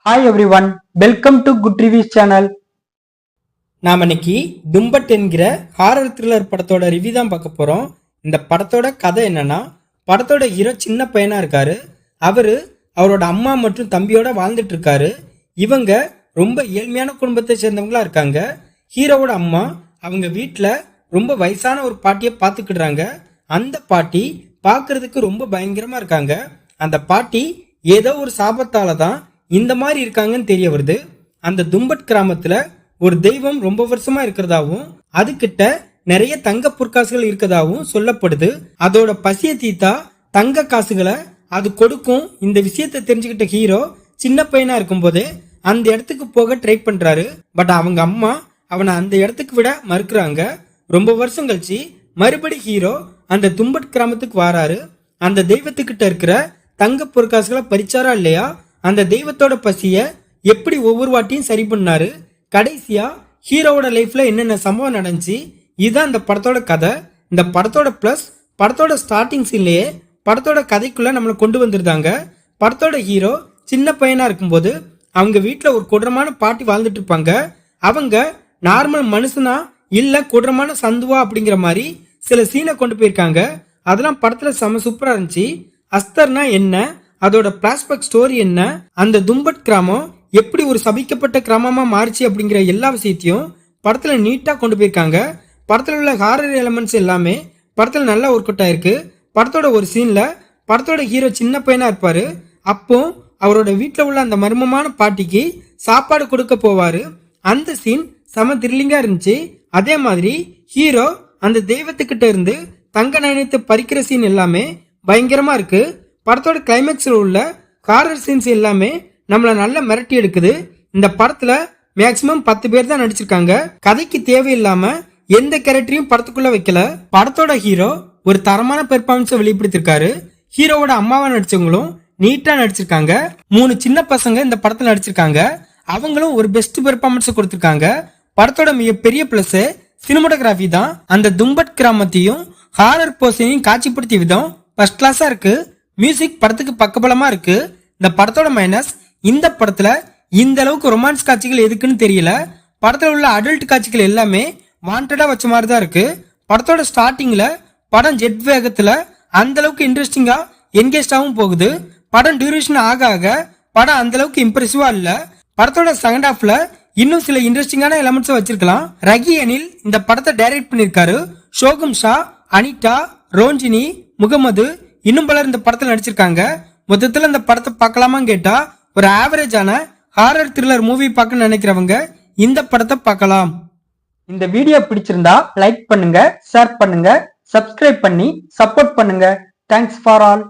Hi every one, welcome to good reviews channel. நாம் இன்னைக்கு தும்பட் என்கிற ஹாரர் த்ரில்லர் படத்தோட ரிவ்யூ தான் பார்க்க போகிறோம். இந்த படத்தோட கதை என்னன்னா, படத்தோட ஹீரோ சின்ன பையனா இருக்காரு. அவரோட அம்மா மற்றும் தம்பியோட வாழ்ந்துட்டு இருக்காரு. இவங்க ரொம்ப ஏழ்மையான குடும்பத்தை சேர்ந்தவங்களா இருக்காங்க. ஹீரோவோட அம்மா அவங்க வீட்டில் ரொம்ப வயசான ஒரு பாட்டியை பார்த்துக்கிடுறாங்க. அந்த பாட்டி பார்க்கறதுக்கு ரொம்ப பயங்கரமா இருக்காங்க. அந்த பாட்டி ஏதோ ஒரு சாபத்தால தான் இந்த மாதிரி இருக்காங்கன்னு தெரிய வருது. அந்த தும்பட் கிராமத்துல ஒரு தெய்வம் ரொம்ப வருஷமா இருக்கிறதாவும் அதுகிட்ட நிறைய தங்க பொற்காசுகள் இருக்கதாவும் சொல்லப்படுது. அதோட பசிய தீத்தா தங்க காசுகளை அது கொடுக்கும். இந்த விஷயத்தை தெரிஞ்சுக்கிட்ட ஹீரோ சின்ன பையனா இருக்கும் போதே அந்த இடத்துக்கு போக ட்ரை பண்றாரு. பட் அவங்க அம்மா அவனை அந்த இடத்துக்கு விட மறுக்கிறாங்க. ரொம்ப வருஷம் கழிச்சு மறுபடி ஹீரோ அந்த தும்பட் கிராமத்துக்கு வராரு. அந்த தெய்வத்துக்கிட்ட இருக்கிற தங்க பொற்காசுகளை பறிச்சாரா இல்லையா, அந்த தெய்வத்தோட பசிய எப்படி ஒவ்வொரு வாட்டியும் சரி பண்ணாரு, கடைசியா ஹீரோவோட லைஃப்ல என்னென்ன சம்பவம் நடந்துச்சு, இதுதான் இந்த படத்தோட கதை. இந்த படத்தோட பிளஸ் படத்தோட ஸ்டார்டிங் சீன்லயே படத்தோட கதைக்குள்ள நம்மளை கொண்டு வந்திருந்தாங்க. படத்தோட ஹீரோ சின்ன பையனா இருக்கும்போது அவங்க வீட்டுல ஒரு கொடூரமான பாட்டி வாழ்ந்துட்டு இருப்பாங்க. அவங்க நார்மல் மனுஷனா இல்ல கொடூரமான சந்துவா அப்படிங்கிற மாதிரி சில சீனை கொண்டு போயிருக்காங்க. அதெல்லாம் படத்துல செம சூப்பரா இருந்துச்சு. அஸ்தர்னா என்ன, அதோட பிளாஷ்பேக் ஸ்டோரி என்ன, அந்த தும்பட் கிராமம் எப்படி ஒரு சபிக்கப்பட்ட கிராமமா மாறிச்சு அப்படிங்கிற எல்லா விஷயத்தையும் படத்துல நீட்டா கொண்டு போயிருக்காங்க. படத்துல உள்ள ஹாரர் எலமெண்ட்ஸ் எல்லாமே படத்துல நல்லா ஒர்க் அவுட் ஆயிருக்கு. படத்தோட ஒரு சீன்ல படத்தோட ஹீரோ சின்ன பையனா இருப்பாரு. அப்போ அவரோட வீட்டுல உள்ள அந்த மர்மமான பாட்டிக்கு சாப்பாடு கொடுக்க போவாரு. அந்த சீன் செம த்ரில்லிங்கா இருந்துச்சு. அதே மாதிரி ஹீரோ அந்த தெய்வத்துக்கிட்ட இருந்து தங்க நாணயத்தை பறிக்கிற சீன் எல்லாமே பயங்கரமா இருக்கு. படத்தோட கிளைமேக்ஸ்ல உள்ள ஹாரர் சீன்ஸ் எல்லாமே நம்மள நல்லா மிரட்டி எடுக்குது. இந்த படத்துல மேக்சிமம் 10 பேர் தான் நடிச்சிருக்காங்க. கதைக்கு தேவையில்லாம எந்த கேரக்டரையும் படத்துக்குள்ள வைக்கல. படத்தோட ஹீரோ ஒரு தரமான பெர்ஃபார்மன்ஸை வெளிப்படுத்திருக்காரு. ஹீரோவோட அம்மாவா நடிச்சவங்களும் நீட்டா நடிச்சிருக்காங்க. 3 சின்ன பசங்க இந்த படத்துல நடிச்சிருக்காங்க. அவங்களும் ஒரு பெஸ்ட் பெர்ஃபார்மன்ஸ் கொடுத்திருக்காங்க. படத்தோட மிகப்பெரிய பிளஸ் சினிமாட்டோகிராஃபி தான். அந்த தும்பட் கிராமத்தையும் ஹாரர் போர்ஷனையும் காட்சிப்படுத்திய விதம் ஃபர்ஸ்ட் கிளாஸா இருக்கு. மியூசிக் படத்துக்கு பக்கபலமா இருக்கு. இந்த படத்தோட மைனஸ், இந்த படத்துல இந்த அளவுக்கு ரொமான்ஸ் காட்சிகள் எதுக்குன்னு தெரியல. படத்துல உள்ள அடல்ட் காட்சிகள் எல்லாமே வாண்டடா வச்ச மாதிரி தான் இருக்கு. படத்தோட ஸ்டார்டிங்ல படம் ஜெட் வேகத்துல அந்த அளவுக்கு இன்ட்ரெஸ்டிங்கா என்கேஜாவும் போகுது. படம் டியூரேஷன் ஆக ஆக படம் அந்த அளவுக்கு இம்ப்ரெசிவா இல்ல. படத்தோட செகண்ட் ஹாஃப்ல இன்னும் சில இன்ட்ரெஸ்டிங்கான எலமெண்ட்ஸ் வச்சிருக்கலாம். ரகி அனில் இந்த படத்தை டைரக்ட் பண்ணிருக்காரு. ஷோகம் ஷா, அனிதா, ரோஞ்சினி, முகமது இன்னும் பலர் இந்த படத்துல நடிச்சிருக்காங்க. மொத்தத்துல இந்த படத்தை பார்க்கலாமான்னு கேட்டா, ஒரு ஆவரேஜான ஹாரர் த்ரில்லர் மூவி பார்க்க நினைக்கிறவங்க இந்த படத்தை பார்க்கலாம். இந்த வீடியோ பிடிச்சிருந்தா லைக் பண்ணுங்க, ஷேர் பண்ணுங்க, சப்ஸ்கிரைப் பண்ணி சப்போர்ட் பண்ணுங்க. Thanks for all.